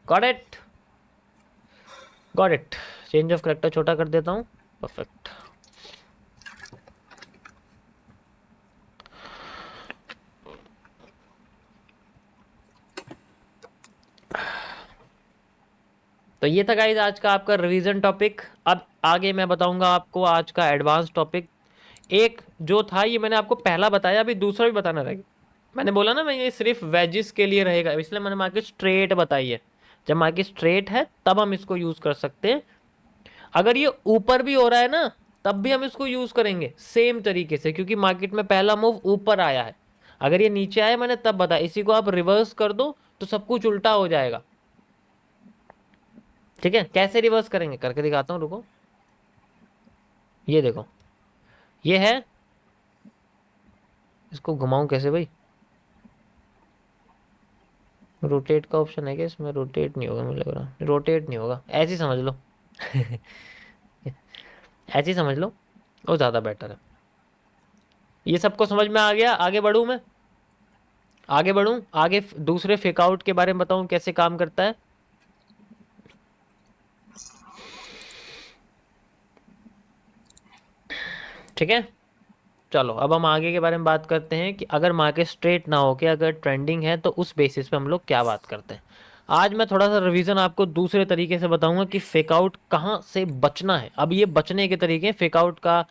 Got it, got it. Change of character छोटा कर देता हूँ, परफेक्ट। तो ये था गाइज आज का आपका रिवीजन टॉपिक। अब आगे मैं बताऊंगा आपको आज का एडवांस टॉपिक। एक जो था ये मैंने आपको पहला बताया, अभी दूसरा भी बताना रहेगा। मैंने बोला ना मैं ये सिर्फ वेजिस के लिए रहेगा, इसलिए मैंने मार्केट स्ट्रेट बताई है। जब मार्केट स्ट्रेट है तब हम इसको यूज कर सकते हैं। अगर ये ऊपर भी हो रहा है ना तब भी हम इसको यूज करेंगे सेम तरीके से, क्योंकि मार्केट में पहला मूव ऊपर आया है। अगर ये नीचे आया मैंने तब बताया, इसी को आप रिवर्स कर दो तो सब कुछ उल्टा हो जाएगा। ठीक है, कैसे रिवर्स करेंगे करके दिखाता हूं, रुको। ये देखो, ये है, इसको घुमाऊं कैसे भाई? रोटेट का ऑप्शन है क्या इसमें? रोटेट नहीं होगा, मुझे लग रहा है रोटेट नहीं होगा, ऐसे ही समझ लो। ऐसे ही समझ लो, वो ज़्यादा बेटर है। ये सबको समझ में आ गया? आगे बढ़ूं मैं, आगे बढ़ूं, आगे दूसरे फेक आउट के बारे में बताऊं कैसे काम करता है। ठीक है, चलो अब हम आगे के बारे में बात करते हैं कि अगर मार्केट स्ट्रेट ना होके अगर ट्रेंडिंग है तो उस बेसिस पे हम लोग क्या बात करते हैं। आज मैं थोड़ा सा रिवीजन आपको दूसरे तरीके से बताऊंगा कि फेक आउट कहाँ से बचना है। अब ये बचने के तरीके फेक आउट का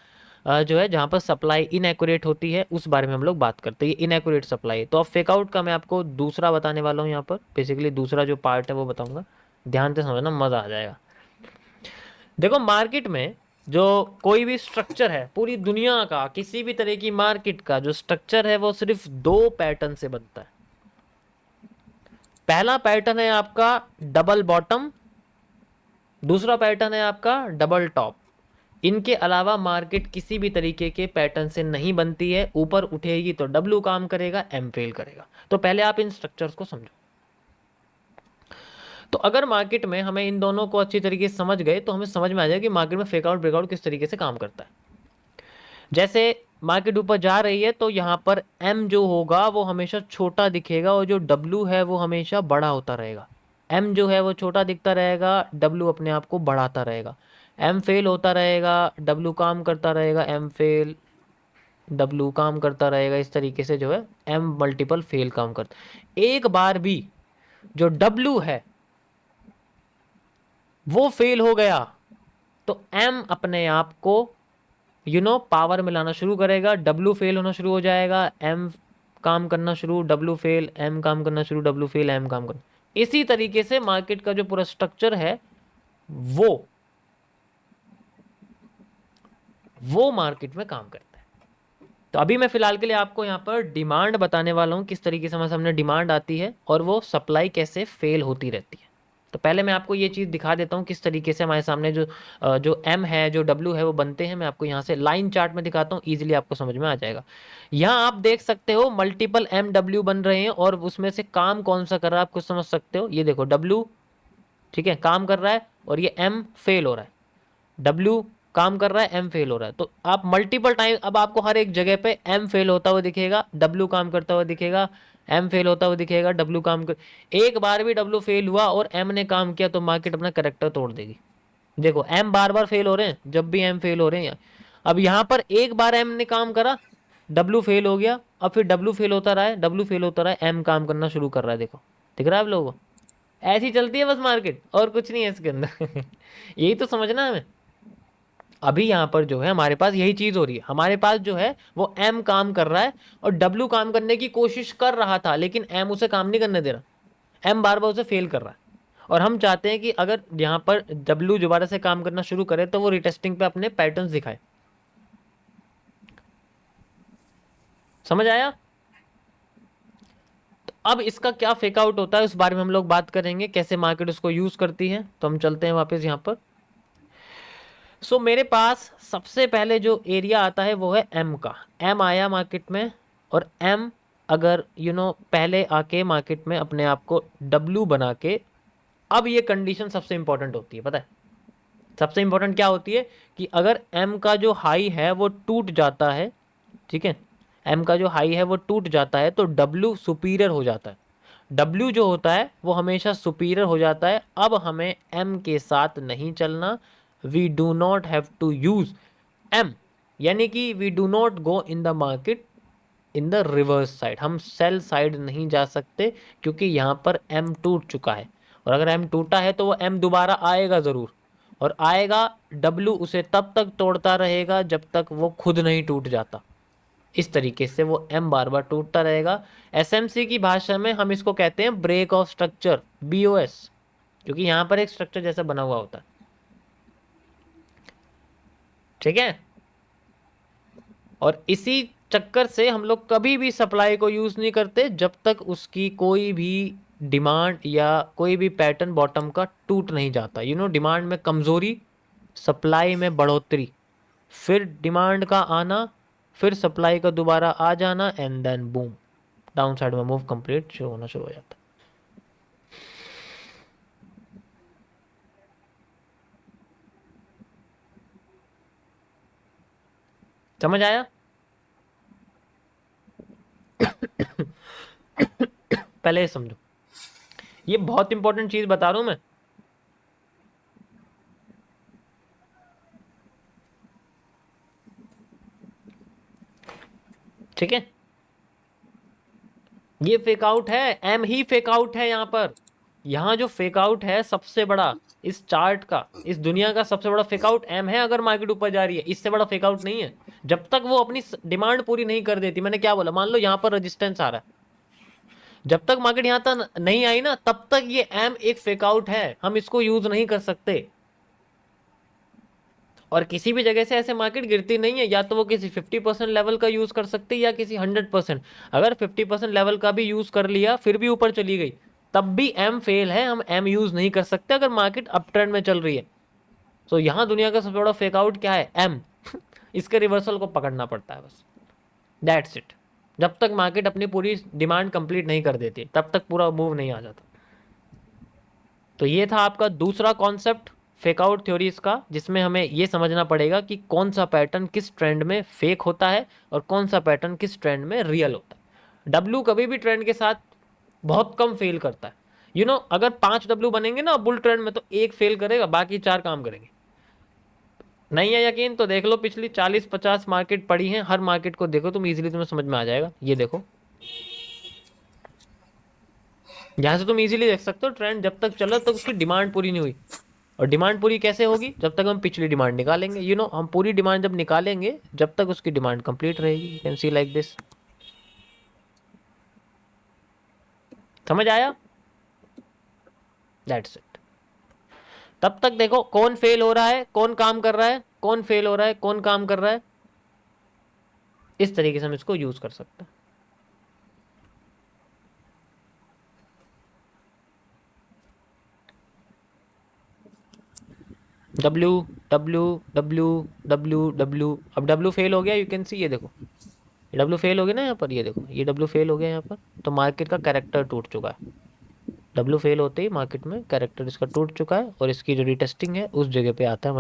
जो है जहाँ पर सप्लाई इनएक्यूरेट होती है उस बारे में हम लोग बात करते हैं। ये इनएक्यूरेट सप्लाई, तो अब फेक आउट का मैं आपको दूसरा बताने वाला हूँ। यहाँ पर बेसिकली दूसरा जो पार्ट है वो बताऊंगा, ध्यान से समझना, मज़ा आ जाएगा। देखो मार्केट में जो कोई भी स्ट्रक्चर है, पूरी दुनिया का किसी भी तरह की मार्केट का जो स्ट्रक्चर है वो सिर्फ दो पैटर्न से बनता है। पहला पैटर्न है आपका डबल बॉटम, दूसरा पैटर्न है आपका डबल टॉप। इनके अलावा मार्केट किसी भी तरीके के पैटर्न से नहीं बनती है। ऊपर उठेगी तो डब्ल्यू काम करेगा, एम फेल करेगा। तो पहले आप इन स्ट्रक्चर्स को समझो। तो अगर मार्केट में हमें इन दोनों को अच्छी तरीके से समझ गए तो हमें समझ में आ जाएगा कि मार्केट में फेकआउट ब्रेकआउट किस तरीके से काम करता है। जैसे मार्केट ऊपर जा रही है तो यहाँ पर एम जो होगा वो हमेशा छोटा दिखेगा और जो डब्ल्यू है वो हमेशा बड़ा होता रहेगा। एम जो है वो छोटा दिखता रहेगा, डब्ल्यू अपने आप को बढ़ाता रहेगा। एम फेल होता रहेगा, डब्ल्यू काम करता रहेगा, एम फेल, डब्ल्यू काम करता रहेगा। इस तरीके से जो है एम मल्टीपल फेल काम करता। एक बार भी जो डब्ल्यू है वो फेल हो गया तो एम अपने आप को पावर मिलाना शुरू करेगा, डब्ल्यू फेल होना शुरू हो जाएगा, एम काम करना शुरू, डब्ल्यू फेल, एम काम करना शुरू, डब्ल्यू फेल, एम काम करना। इसी तरीके से मार्केट का जो पूरा स्ट्रक्चर है वो वो मार्केट में काम करता है। तो अभी मैं फिलहाल के लिए आपको यहाँ पर डिमांड बताने वाला हूँ, किस तरीके से हमारे सामने डिमांड आती है और वो सप्लाई कैसे फेल होती रहती है। तो पहले मैं आपको ये चीज़ दिखा देता हूँ किस तरीके से हमारे सामने जो एम है जो डब्ल्यू है वो बनते हैं। मैं आपको यहाँ से लाइन चार्ट में दिखाता हूँ, ईजिली आपको समझ में आ जाएगा। यहाँ आप देख सकते हो मल्टीपल एम डब्ल्यू बन रहे हैं और उसमें से काम कौन सा कर रहा है आप कुछ समझ सकते हो। ये देखो डब्ल्यू, ठीक है, काम कर रहा है और ये एम फेल हो रहा है। डब्ल्यू काम कर रहा है, एम फेल हो रहा है। तो आप मल्टीपल टाइम अब आपको हर एक जगह पे एम फेल होता हुआ दिखेगा, डब्ल्यू काम करता हुआ दिखेगा, एम फेल होता हुआ दिखेगा, डब्ल्यू काम कर। एक बार भी डब्ल्यू फेल हुआ और एम ने काम किया तो मार्केट अपना करेक्टर तोड़ देगी। देखो एम बार बार फेल हो रहे हैं, जब भी एम फेल हो रहे हैं। अब यहाँ पर एक बार एम ने काम करा, डब्ल्यू फेल हो गया, अब फिर डब्ल्यू फेल होता रहा है, डब्ल्यू फेल होता रहा है, एम काम करना शुरू कर रहा है। देखो दिख रहा है आप लोगों को? ऐसी चलती है बस मार्केट, और कुछ नहीं है इसके अंदर। यही तो समझना है हमें। अभी यहाँ पर जो है हमारे पास यही चीज हो रही है, हमारे पास जो है वो एम काम कर रहा है और डब्ल्यू काम करने की कोशिश कर रहा था लेकिन एम उसे काम नहीं करने दे रहा। एम बार बार उसे फेल कर रहा है और हम चाहते हैं कि अगर यहाँ पर डब्ल्यू दोबारा से काम करना शुरू करे तो वो रिटेस्टिंग पे अपने पैटर्न्स दिखाए। समझ आया? तो अब इसका क्या फेक आउट होता है उस बारे में हम लोग बात करेंगे, कैसे मार्केट उसको यूज करती है। तो हम चलते हैं वापस यहाँ पर। मेरे पास सबसे पहले जो एरिया आता है वो है एम का। एम आया मार्केट में और एम अगर पहले आके मार्केट में अपने आप को डब्ल्यू बना के, अब ये कंडीशन सबसे इंपॉर्टेंट होती है, पता है सबसे इंपॉर्टेंट क्या होती है? कि अगर एम का जो हाई है वो टूट जाता है, ठीक है, एम का जो हाई है वो टूट जाता है तो डब्ल्यू सुपीरियर हो जाता है। W जो होता है वो हमेशा सुपीरियर हो जाता है। अब हमें M के साथ नहीं चलना। We do not have to use M, यानी कि we do not go in the market in the reverse side. हम सेल साइड नहीं जा सकते क्योंकि यहाँ पर M टूट चुका है, और अगर M टूटा है तो वो M दोबारा आएगा ज़रूर, और आएगा। W उसे तब तक तोड़ता रहेगा जब तक वो खुद नहीं टूट जाता। इस तरीके से वो M बार बार टूटता रहेगा। SMC की भाषा में हम इसको कहते हैं ब्रेक ऑफ स्ट्रक्चर, BOS, क्योंकि यहाँ पर एक स्ट्रक्चर जैसा बना हुआ होता है। ठीक है, और इसी चक्कर से हम लोग कभी भी सप्लाई को यूज नहीं करते जब तक उसकी कोई भी डिमांड या कोई भी पैटर्न बॉटम का टूट नहीं जाता। डिमांड में कमजोरी, सप्लाई में बढ़ोतरी, फिर डिमांड का आना, फिर सप्लाई का दोबारा आ जाना, and then boom, down side में मूव कंप्लीट शुरू होना शुरू हो जाता है। समझ आया? पहले ये समझो, ये बहुत इंपॉर्टेंट चीज बता रहा हूं मैं। ठीक है, ये फेक आउट है, एम ही फेक आउट है यहाँ पर। यहाँ जो फेक आउट है सबसे बड़ा, इस चार्ट का, इस दुनिया का सबसे बड़ा फेक आउट एम है। अगर मार्केट ऊपर जा रही है, इससे बड़ा फेक आउट नहीं है। जब तक वो अपनी डिमांड पूरी नहीं कर देती, मैंने क्या बोला, मान लो यहाँ पर रेजिस्टेंस आ रहा है, जब तक मार्केट यहाँ तक नहीं आई ना, तब तक ये एम एक फेक आउट है, हम इसको यूज नहीं कर सकते। और किसी भी जगह से ऐसे मार्केट गिरती नहीं है, या तो वो किसी 50% लेवल का यूज कर सकती है या किसी 100%। अगर 50% लेवल का भी यूज कर लिया फिर भी ऊपर चली गई, तब भी एम फेल है, हम एम यूज नहीं कर सकते अगर मार्केट अप ट्रेंड में चल रही है। तो यहाँ दुनिया का सबसे बड़ा फेक आउट क्या है, एम। इसके रिवर्सल को पकड़ना पड़ता है बस, दैट्स इट। जब तक मार्केट अपनी पूरी डिमांड कंप्लीट नहीं कर देती तब तक पूरा मूव नहीं आ जाता। तो ये था आपका दूसरा कॉन्सेप्ट फेकआउट थ्योरीज का, जिसमें हमें ये समझना पड़ेगा कि कौन सा पैटर्न किस ट्रेंड में फेक होता है और कौन सा पैटर्न किस ट्रेंड में रियल होता है। डब्लू कभी भी ट्रेंड के साथ बहुत कम फेल करता है। अगर 5 डब्लू बनेंगे ना बुल ट्रेंड में, तो एक फेल करेगा, बाकी 4 काम करेंगे। नहीं है यकीन तो देख लो, पिछली 40-50 मार्केट पड़ी हैं, हर मार्केट को देखो तुम, इजीली तुम्हें समझ में आ जाएगा। ये देखो, यहाँ से तुम इजीली देख सकते हो ट्रेंड जब तक चला तक उसकी डिमांड पूरी नहीं हुई। और डिमांड पूरी कैसे होगी, जब तक हम पिछली डिमांड निकालेंगे। हम पूरी डिमांड जब निकालेंगे, जब तक उसकी डिमांड कंप्लीट रहेगी। You can see like this. समझ आया? That's it. तब तक देखो कौन फेल हो रहा है, कौन काम कर रहा है, कौन फेल हो रहा है, कौन काम कर रहा है। इस तरीके से हम इसको यूज कर सकते हैं। W W W W W, अब डब्ल्यू फेल हो गया, यू कैन सी, ये देखो डब्ल्यू फेल हो गया ना यहाँ पर, ये देखो ये डब्ल्यू फेल हो गया यहाँ पर। तो मार्केट का कैरेक्टर टूट चुका है। डब्ल्यू फेल होते ही मार्केट में कैरेक्टर इसका टूट चुका है, और इसकी जो रिटेस्टिंग है उस जगह पे आता है।